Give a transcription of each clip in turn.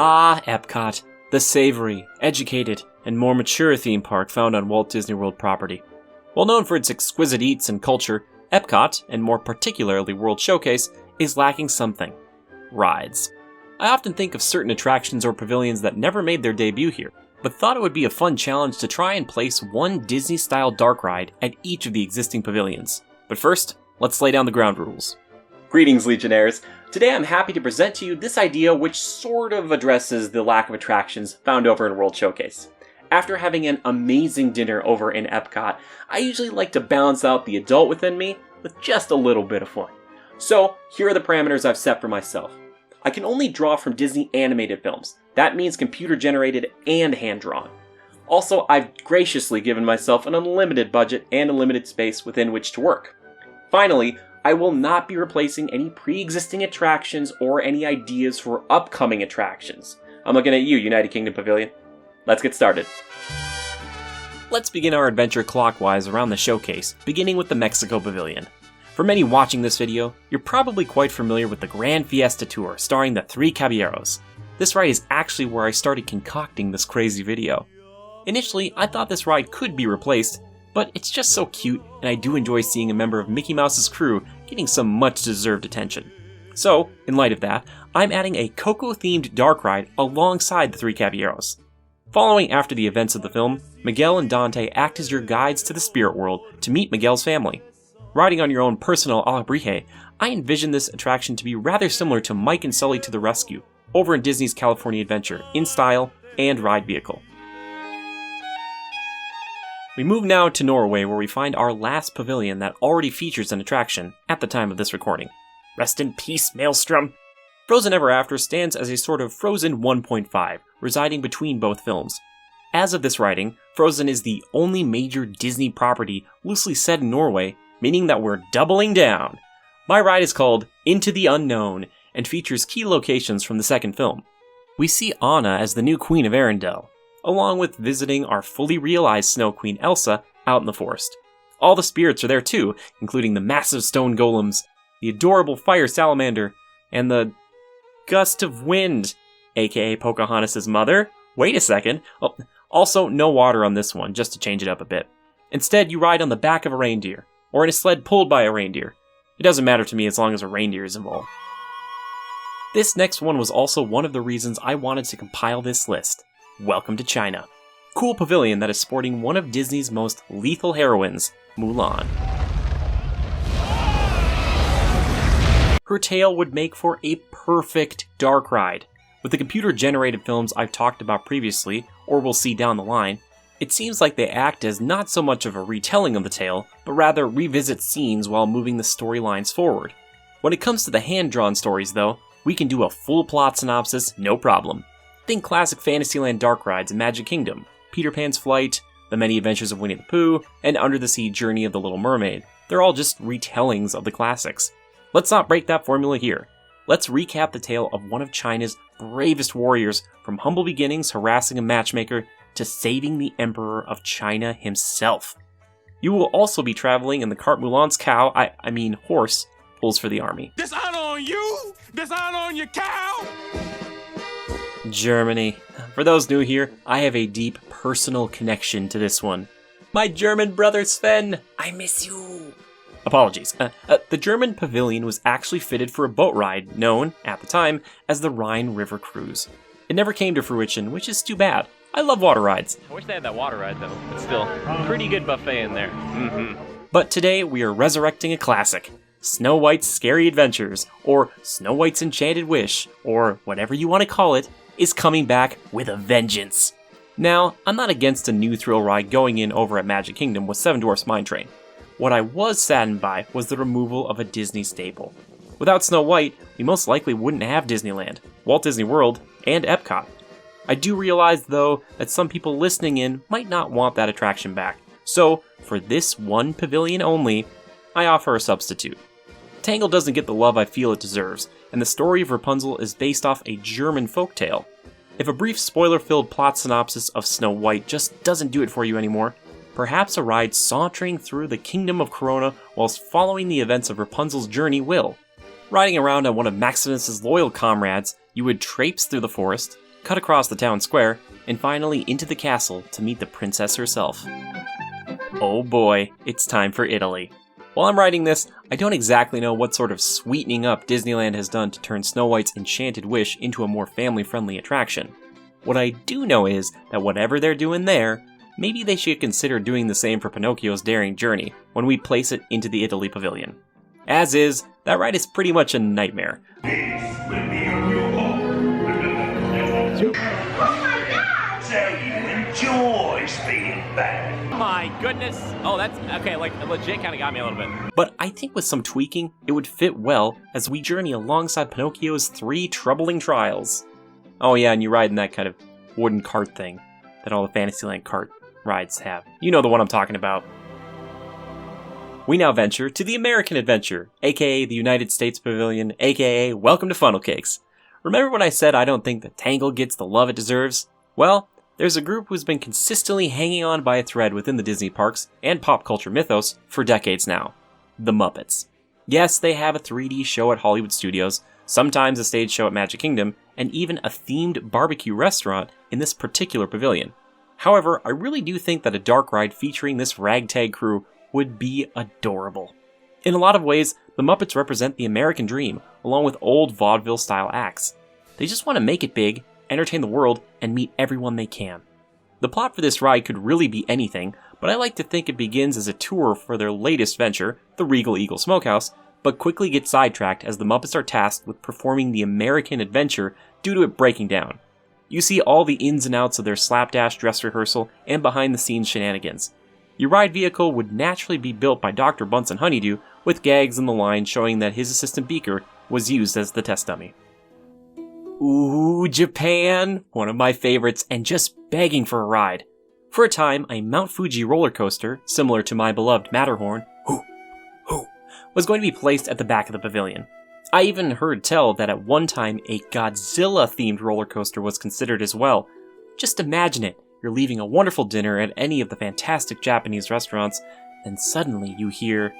Ah, Epcot, the savory, educated, and more mature theme park found on Walt Disney World property. Well known for its exquisite eats and culture, Epcot, and more particularly World Showcase, is lacking something: rides. I often think of certain attractions or pavilions that never made their debut here, but thought it would be a fun challenge to try and place one Disney-style dark ride at each of the existing pavilions. But first, let's lay down the ground rules. Greetings, Legionnaires! Today I'm happy to present to you this idea which sort of addresses the lack of attractions found over in World Showcase. After having an amazing dinner over in Epcot, I usually like to balance out the adult within me with just a little bit of fun. So, here are the parameters I've set for myself. I can only draw from Disney animated films. That means computer generated and hand-drawn. Also, I've graciously given myself an unlimited budget and unlimited space within which to work. Finally, I will not be replacing any pre-existing attractions or any ideas for upcoming attractions. I'm looking at you, United Kingdom Pavilion. Let's get started. Let's begin our adventure clockwise around the showcase, beginning with the Mexico Pavilion. For many watching this video, you're probably quite familiar with the Grand Fiesta Tour starring the Three Caballeros. This ride is actually where I started concocting this crazy video. Initially, I thought this ride could be replaced, but it's just so cute, and I do enjoy seeing a member of Mickey Mouse's crew getting some much-deserved attention. So, in light of that, I'm adding a Coco-themed dark ride alongside the Three Caballeros. Following after the events of the film, Miguel and Dante act as your guides to the spirit world to meet Miguel's family. Riding on your own personal alebrije, I envision this attraction to be rather similar to Mike and Sully to the Rescue, over in Disney's California Adventure, in style and ride vehicle. We move now to Norway, where we find our last pavilion that already features an attraction at the time of this recording. Rest in peace, Maelstrom! Frozen Ever After stands as a sort of Frozen 1.5, residing between both films. As of this writing, Frozen is the only major Disney property loosely set in Norway, meaning that we're doubling down. My ride is called Into the Unknown, and features key locations from the second film. We see Anna as the new Queen of Arendelle, along with visiting our fully realized Snow Queen Elsa out in the forest. All the spirits are there too, including the massive stone golems, the adorable fire salamander, and the gust of wind, aka Pocahontas' mother. Wait a second. Oh, also, no water on this one, just to change it up a bit. Instead, you ride on the back of a reindeer, or in a sled pulled by a reindeer. It doesn't matter to me as long as a reindeer is involved. This next one was also one of the reasons I wanted to compile this list. Welcome to China. Cool pavilion that is sporting one of Disney's most lethal heroines, Mulan. Her tale would make for a perfect dark ride. With the computer-generated films I've talked about previously, or we'll see down the line, it seems like they act as not so much of a retelling of the tale, but rather revisit scenes while moving the storylines forward. When it comes to the hand-drawn stories though, we can do a full plot synopsis, no problem. Think classic Fantasyland dark rides in Magic Kingdom, Peter Pan's Flight, The Many Adventures of Winnie the Pooh, and Under the Sea Journey of the Little Mermaid. They're all just retellings of the classics. Let's not break that formula here. Let's recap the tale of one of China's bravest warriors, from humble beginnings harassing a matchmaker to saving the Emperor of China himself. You will also be traveling in the cart Mulan's cow, horse, pulls for the army. Dishonor on you! Dishonor on your cow! Germany. For those new here, I have a deep personal connection to this one. My German brother Sven, I miss you. Apologies. The German pavilion was actually fitted for a boat ride known, at the time, as the Rhine River Cruise. It never came to fruition, which is too bad. I love water rides. I wish they had that water ride though, but still, pretty good buffet in there. But today we are resurrecting a classic. Snow White's Scary Adventures, or Snow White's Enchanted Wish, or whatever you want to call it, is coming back with a vengeance. Now, I'm not against a new thrill ride going in over at Magic Kingdom with Seven Dwarfs Mine Train. What I was saddened by was the removal of a Disney staple. Without Snow White, we most likely wouldn't have Disneyland, Walt Disney World, and Epcot. I do realize, though, that some people listening in might not want that attraction back, so for this one pavilion only, I offer a substitute. Tangled doesn't get the love I feel it deserves, and the story of Rapunzel is based off a German folktale. If a brief spoiler-filled plot synopsis of Snow White just doesn't do it for you anymore, perhaps a ride sauntering through the Kingdom of Corona whilst following the events of Rapunzel's journey will. Riding around on one of Maximus's loyal comrades, you would traipse through the forest, cut across the town square, and finally into the castle to meet the princess herself. Oh boy, it's time for Italy. While I'm writing this, I don't exactly know what sort of sweetening up Disneyland has done to turn Snow White's Enchanted Wish into a more family-friendly attraction. What I do know is that whatever they're doing there, maybe they should consider doing the same for Pinocchio's Daring Journey when we place it into the Italy Pavilion. As is, that ride is pretty much a nightmare. This will be a new home. So you enjoy being back. My goodness. Oh, that's okay. Like, legit kind of got me a little bit. But I think with some tweaking, it would fit well as we journey alongside Pinocchio's 3 troubling trials. Oh yeah, and you ride in that kind of wooden cart thing that all the Fantasyland cart rides have. You know the one I'm talking about. We now venture to the American Adventure, aka the United States Pavilion, aka Welcome to Funnel Cakes. Remember when I said I don't think that Tangled gets the love it deserves? Well, there's a group who's been consistently hanging on by a thread within the Disney parks and pop culture mythos for decades now. The Muppets. Yes, they have a 3D show at Hollywood Studios, sometimes a stage show at Magic Kingdom, and even a themed barbecue restaurant in this particular pavilion. However, I really do think that a dark ride featuring this ragtag crew would be adorable. In a lot of ways, the Muppets represent the American dream, along with old vaudeville-style acts. They just want to make it big, entertain the world, and meet everyone they can. The plot for this ride could really be anything, but I like to think it begins as a tour for their latest venture, the Regal Eagle Smokehouse, but quickly gets sidetracked as the Muppets are tasked with performing the American adventure due to it breaking down. You see all the ins and outs of their slapdash dress rehearsal and behind-the-scenes shenanigans. Your ride vehicle would naturally be built by Dr. Bunsen Honeydew, with gags in the line showing that his assistant Beaker was used as the test dummy. Ooh, Japan! One of my favorites, and just begging for a ride. For a time, a Mount Fuji roller coaster, similar to my beloved Matterhorn, was going to be placed at the back of the pavilion. I even heard tell that at one time a Godzilla-themed roller coaster was considered as well. Just imagine it. You're leaving a wonderful dinner at any of the fantastic Japanese restaurants, and suddenly you hear...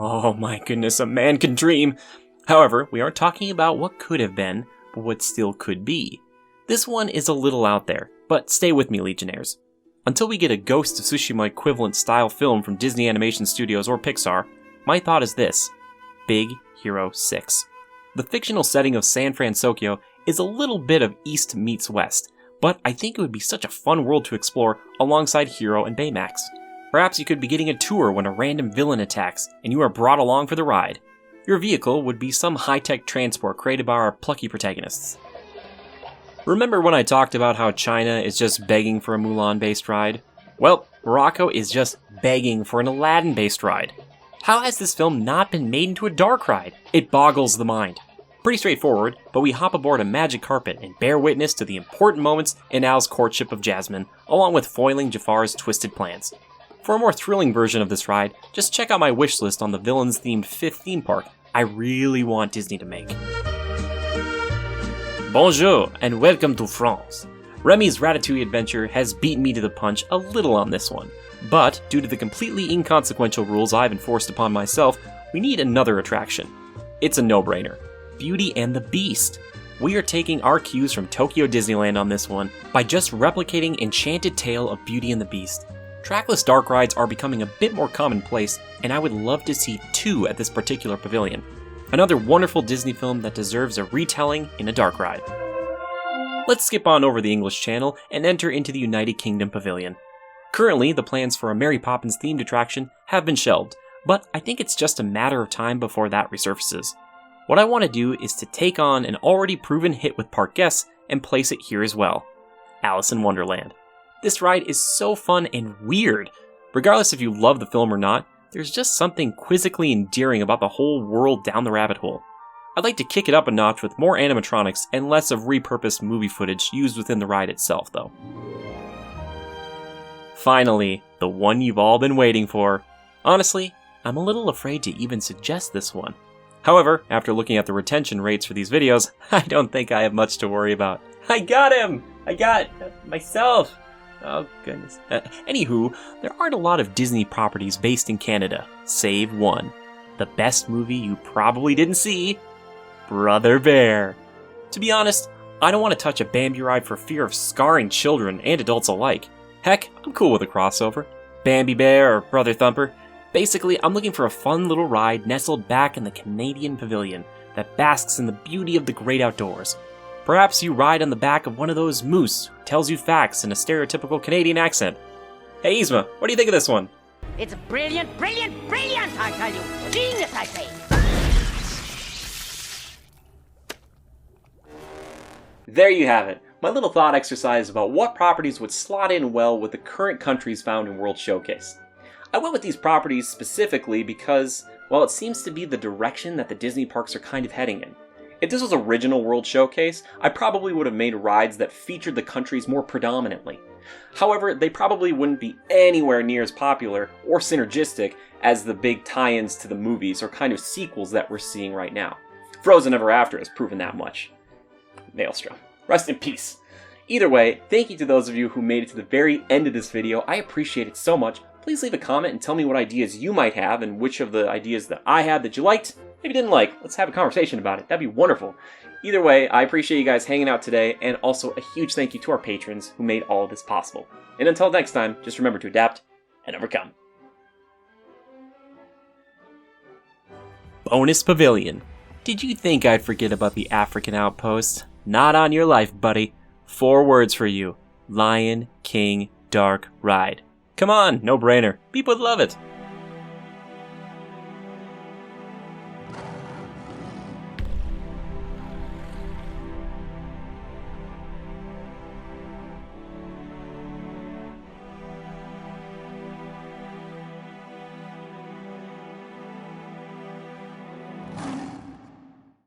Oh my goodness, a man can dream! However, we aren't talking about what could have been, but what still could be. This one is a little out there, but stay with me, Legionnaires. Until we get a Ghost of Tsushima equivalent style film from Disney Animation Studios or Pixar, my thought is this: Big Hero 6. The fictional setting of San Francisco is a little bit of East meets West, but I think it would be such a fun world to explore alongside Hero and Baymax. Perhaps you could be getting a tour when a random villain attacks, and you are brought along for the ride. Your vehicle would be some high-tech transport created by our plucky protagonists. Remember when I talked about how China is just begging for a Mulan-based ride? Well, Morocco is just begging for an Aladdin-based ride. How has this film not been made into a dark ride? It boggles the mind. Pretty straightforward, but we hop aboard a magic carpet and bear witness to the important moments in Al's courtship of Jasmine, along with foiling Jafar's twisted plans. For a more thrilling version of this ride, just check out my wish list on the villains-themed 5th theme park I really want Disney to make. Bonjour, and welcome to France. Remy's Ratatouille adventure has beaten me to the punch a little on this one, but due to the completely inconsequential rules I've enforced upon myself, we need another attraction. It's a no-brainer. Beauty and the Beast. We are taking our cues from Tokyo Disneyland on this one by just replicating Enchanted Tale of Beauty and the Beast. Trackless dark rides are becoming a bit more commonplace, and I would love to see 2 at this particular pavilion. Another wonderful Disney film that deserves a retelling in a dark ride. Let's skip on over the English Channel and enter into the United Kingdom Pavilion. Currently, the plans for a Mary Poppins themed attraction have been shelved, but I think it's just a matter of time before that resurfaces. What I want to do is to take on an already proven hit with park guests and place it here as well. Alice in Wonderland. This ride is so fun and weird. Regardless if you love the film or not, there's just something quizzically endearing about the whole world down the rabbit hole. I'd like to kick it up a notch with more animatronics and less of repurposed movie footage used within the ride itself, though. Finally, the one you've all been waiting for. Honestly, I'm a little afraid to even suggest this one. However, after looking at the retention rates for these videos, I don't think I have much to worry about. I got him! I got myself! Oh, goodness. Anywho, there aren't a lot of Disney properties based in Canada, save one. The best movie you probably didn't see, Brother Bear. To be honest, I don't want to touch a Bambi ride for fear of scarring children and adults alike. Heck, I'm cool with a crossover. Bambi Bear or Brother Thumper. Basically, I'm looking for a fun little ride nestled back in the Canadian Pavilion that basks in the beauty of the great outdoors. Perhaps you ride on the back of one of those moose who tells you facts in a stereotypical Canadian accent. Hey Yzma, what do you think of this one? It's brilliant, brilliant, brilliant, I tell you. Genius, I say. There you have it, my little thought exercise about what properties would slot in well with the current countries found in World Showcase. I went with these properties specifically because, well, it seems to be the direction that the Disney parks are kind of heading in. If this was original World Showcase, I probably would have made rides that featured the countries more predominantly. However, they probably wouldn't be anywhere near as popular or synergistic as the big tie-ins to the movies or kind of sequels that we're seeing right now. Frozen Ever After has proven that much. Maelstrom. Rest in peace. Either way, thank you to those of you who made it to the very end of this video. I appreciate it so much. Please leave a comment and tell me what ideas you might have and which of the ideas that I had that you liked, maybe didn't like. Let's have a conversation about it. That'd be wonderful. Either way, I appreciate you guys hanging out today, and also a huge thank you to our patrons who made all of this possible. And until next time, just remember to adapt and overcome. Bonus Pavilion. Did you think I'd forget about the African outpost? Not on your life, buddy. 4 words for you. Lion King Dark Ride. Come on, no brainer. People would love it.